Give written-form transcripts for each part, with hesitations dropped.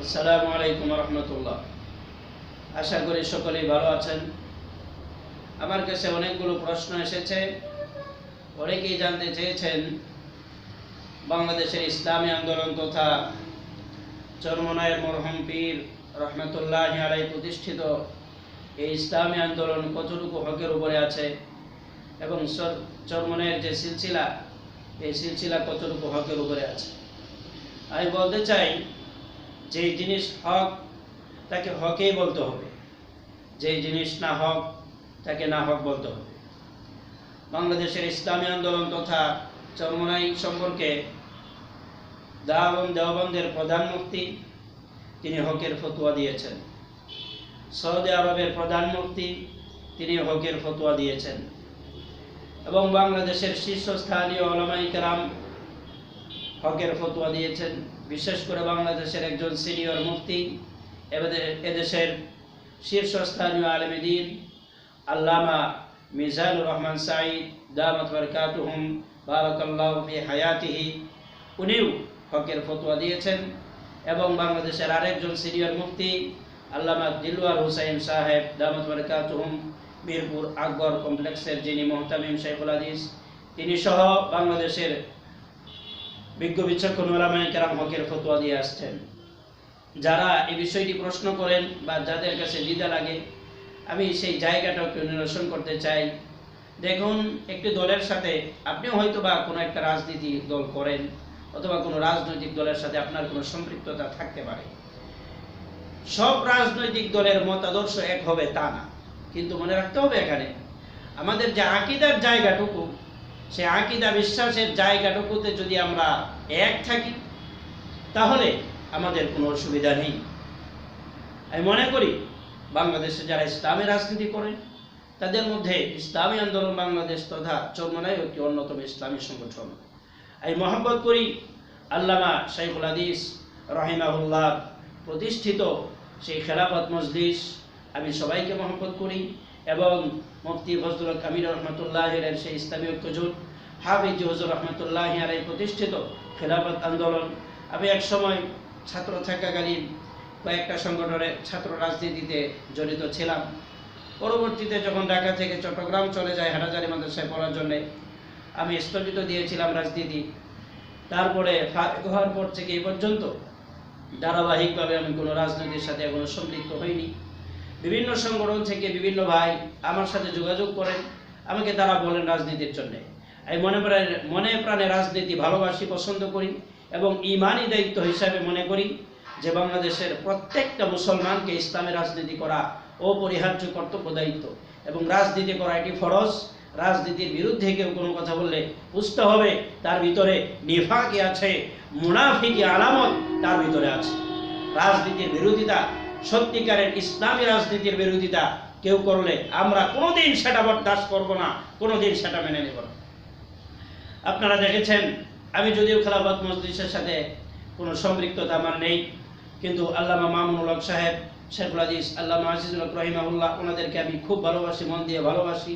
আসসালামু আলাইকুম রহমতুল্লাহ। আশা করি সকলেই ভালো আছেন। আমার কাছে অনেকগুলো প্রশ্ন এসেছে। অনেকেই জানতে চেয়েছেন বাংলাদেশের ইসলামী আন্দোলন তথা চরমনায়ের মরহুম পীর রহমতুল্লাহি আলাইহি প্রতিষ্ঠিত এই ইসলামী আন্দোলন কতটুকু হকের উপরে আছে এবং চরমনায়ের যে সিলসিলা, এই সিলসিলা কতটুকু হকের উপরে আছে। আমি বলতে চাই, যেই জিনিস হক তাকে হকেই বলতে হবে, যেই জিনিস না হক তাকে না হক বলতে হবে। বাংলাদেশের ইসলামী আন্দোলন তথা চরমনাই সম্পর্কে দেওবন্দের প্রধান মুফতি তিনি হকের ফতোয়া দিয়েছেন। সৌদি আরবের প্রধান মুফতি তিনি হকের ফতোয়া দিয়েছেন এবং বাংলাদেশের শীর্ষস্থানীয় উলামায়ে কেরাম হকের ফতোয়া দিয়েছেন। বিশেষ করে বাংলাদেশের একজন সিনিয়র মুফতি এদেশের শীর্ষস্থানীয় আলেমে দ্বীন আল্লামা মিজানুর রহমান সাঈদ দামাত বারাকাতুহুম বারাকাল্লাহু ফি হায়াতিহি, উনিও হকের ফতোয়া দিয়েছেন। এবং বাংলাদেশের আরেকজন সিনিয়র মুফতি আল্লামা দিলওয়ার হুসাইন সাহেব দামাত বারাকাতুহুম মিরপুর আকবর কমপ্লেক্সের যিনি মুহতামিম শাইখুল হাদিস, তিনি সহ বাংলাদেশের বিজ্ঞ বিচক্ষণ উলামায়ে কেরাম হকের ফতোয়া দিয়ে আসছেন। যারা এই বিষয়টি প্রশ্ন করেন বা যাদের কাছে দ্বিধা লাগে, আমি সেই জায়গাটাকে নিরসন করতে চাই। দেখুন, একটি দলের সাথে আপনিও হয়তো বা কোনো একটা রাজনীতি দল করেন অথবা কোনো রাজনৈতিক দলের সাথে আপনার কোনো সম্পৃক্ততা থাকতে পারে। সব রাজনৈতিক দলের মতাদর্শ এক হবে তা না, কিন্তু মনে রাখতে হবে এখানে আমাদের যে আকীদার জায়গাটুকু, সে আকীদা বিশ্বাসের জায়গাটুকুতে যদি আমরা এক থাকি তাহলে আমাদের কোনো অসুবিধা নেই। আমি মনে করি বাংলাদেশে যারা ইসলামী রাজনীতি করেন তাদের মধ্যে ইসলামী আন্দোলন বাংলাদেশ তথা চরমনাই একটি অন্যতম ইসলামী সংগঠন। আমি মহব্বত করি আল্লামা শাইখুল হাদিস রহিমাহুল্লাহ প্রতিষ্ঠিত সেই খেলাফত মজলিস, আমি সবাইকে মহব্বত করি। এবং মুফতি ফজলুল কামিল রহমতুল্লাহ আলাইহির সেই ইসলামী ঐক্যজোট, হাফিজ হুজুর রহমতুল্লাহি আলাইহি প্রতিষ্ঠিত খেলাফত আন্দোলন। আমি এক সময় ছাত্র থাকাকালীন কয়েকটা সংগঠনের ছাত্র রাজনীতিতে জড়িত ছিলাম। পরবর্তীতে যখন ঢাকা থেকে চট্টগ্রাম চলে যায় হাটাজারি মাদ্রাসায় পড়ার জন্যে, আমি স্থগিত দিয়েছিলাম রাজনীতি। তারপরে ফারেক হওয়ার পর থেকে এই পর্যন্ত ধারাবাহিকভাবে আমি কোনো রাজনীতির সাথে এখনো সম্পৃক্ত হইনি। বিভিন্ন সংগঠন থেকে বিভিন্ন ভাই আমার সাথে যোগাযোগ করেন, আমাকে তারা বলেন রাজনীতির জন্যে। আমি মনে প্রাণে রাজনীতি ভালোবাসি, পছন্দ করি এবং ঈমানি দায়িত্ব হিসাবে মনে করি যে বাংলাদেশের প্রত্যেকটা মুসলমানকে ইসলামে রাজনীতি করা অপরিহার্য কর্তব্য দায়িত্ব এবং রাজনীতি করা এটি ফরজ। রাজনীতির বিরুদ্ধে কেউ কোনো কথা বললে বুঝতে হবে তার ভিতরে নিফাকি আছে, মুনাফিকি আলামত তার ভিতরে আছে। রাজনীতির বিরোধিতা, সত্যিকারের ইসলামী রাজনীতির বিরোধিতা কেউ করলে আমরা কোনোদিন সেটা বরদাস্ত করব না, কোনোদিন সেটা মেনে নেব না। আপনারা দেখেছেন, আমি যদিও খেলাফত মজলিসের সাথে কোনো সম্পৃক্ততা আমার নেই, কিন্তু আল্লামা মামুনুল হক সাহেব, শাইখুল হাদিস আল্লামা আজিজুল হক রহিমাহুল্লাহ, ওনাদেরকে আমি খুব ভালোবাসি, মন দিয়ে ভালোবাসি।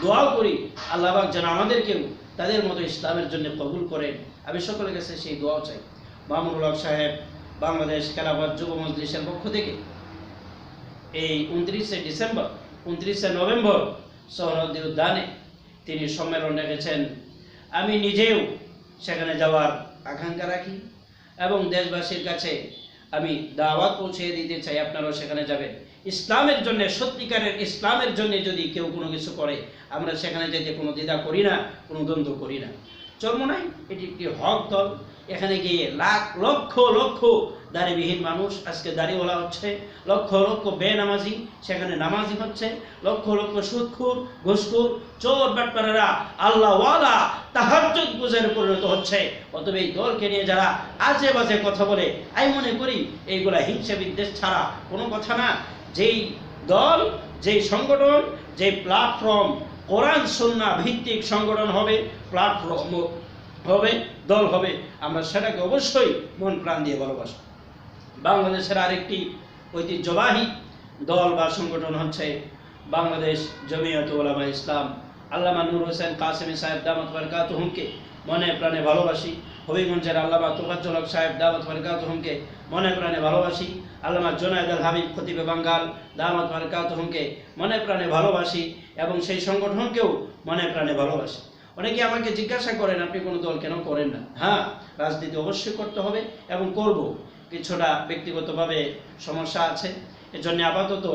দোয়াও করি আল্লাহ পাক যেন আমাদেরকেও তাদের মতো ইসলামের জন্য কবুল করেন। আমি সকলের কাছে সেই দোয়াও চাই। মামুনুল হক সাহেব বাংলাদেশ খেলাফত যুব মজলিসের পক্ষ থেকে এই 29 নভেম্বর সোহরাওয়ার্দী উদ্যানে তিনি সম্মেলন রেখেছেন। আমি নিজেও সেখানে যাওয়ার আকাঙ্ক্ষা রাখি এবং দেশবাসীর কাছে আমি দাওয়াত পৌঁছে দিতে চাই, আপনারাও সেখানে যাবেন। ইসলামের জন্য, সত্যিকারের ইসলামের জন্য যদি কেউ কোনো কিছু করে, আমরা সেখানে যেতে কোনো দ্বিধা করি না, কোনো দ্বন্দ্ব করি না। চরমনাই এটি একটি হক দল। এখানে গিয়ে লক্ষ লক্ষ দাড়িবিহীন মানুষ আজকে দাড়িওয়ালা হচ্ছে, লক্ষ লক্ষ বেনামাজি সেখানে নামাজি হচ্ছে, লক্ষ লক্ষ সুদখোর, ঘুষখোর, চোর বাটপারেরা আল্লাহওয়ালা তাহাজ্জুদ গুজারে পরিণত হচ্ছে। অতএব এই দলকে নিয়ে যারা আজে বাজে কথা বলে, আমি মনে করি এইগুলা হিংসা বিদ্বেষ ছাড়া কোনো কথা না। যেই দল, যেই সংগঠন, যেই প্ল্যাটফর্ম কোরআন সুন্নাহ ভিত্তিক সংগঠন হবে, প্ল্যাটফর্ম হবে, দল হবে, আমরা সেটাকে অবশ্যই মন প্রাণ দিয়ে ভালোবাসব। বাংলাদেশের আরেকটি ঐতিহ্যবাহী দল বা সংগঠন হচ্ছে বাংলাদেশ জমিয়ত উলামায়ে ইসলাম। আল্লামা নূর হোসেন কাসেমি সাহেব দামাত বারাকাতুহুমকে মনে প্রাণে ভালোবাসি। হবিগঞ্জের আল্লামা তোফাজ্জল হক সাহেব দাওয়াত বারাকাতুহুমকে মনে প্রাণে ভালোবাসি। আল্লামা জুনায়েদ আল হাবিব খতিবে বাঙ্গাল দাওয়াত বারাকাতুহুমকে মনে প্রাণে ভালোবাসি এবং সেই সংগঠনকেও মনে প্রাণে ভালোবাসি। অনেকে আমাকে জিজ্ঞাসা করেন আপনি কোনো দল কেন করেন না? হ্যাঁ, রাজনীতি অবশ্যই করতে হবে এবং করব। কিছুটা ব্যক্তিগতভাবে সমস্যা আছে, এজন্য আপাতত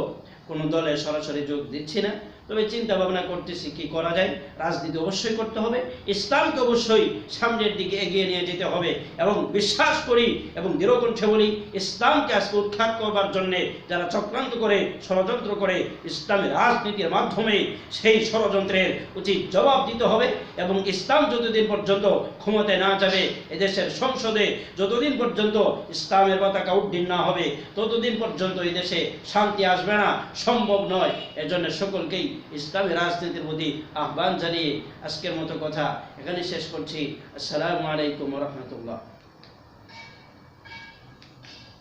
কোনো দলে সরাসরি যোগ দিচ্ছি না, তবে চিন্তা ভাবনা করতেছি কি করা যায়। রাজনীতি অবশ্যই করতে হবে, ইসলামকে অবশ্যই সামনের দিকে এগিয়ে নিয়ে যেতে হবে এবং বিশ্বাস করি এবং দৃঢ়কণ্ঠে বলি, ইসলামকে আজকে উৎখাত করবার জন্যে যারা চক্রান্ত করে ষড়যন্ত্র করে ইসলামের রাজনীতির মাধ্যমে সেই ষড়যন্ত্রের উচিত জবাব দিতে হবে। এবং ইসলাম যতদিন পর্যন্ত ক্ষমতায় না যাবে এদেশের সংসদে, যতদিন পর্যন্ত ইসলামের পতাকা উড্ডীন না হবে ততদিন পর্যন্ত এই দেশে শান্তি আসবে না, সম্ভব নয়। এজন্য সকলকেই ইসলামী রাজনীতির প্রতি আহ্বান জানিয়ে আজকের মতো কথা এখানে শেষ করছি। আসসালামু আলাইকুম ওয়া রাহমাতুল্লাহ।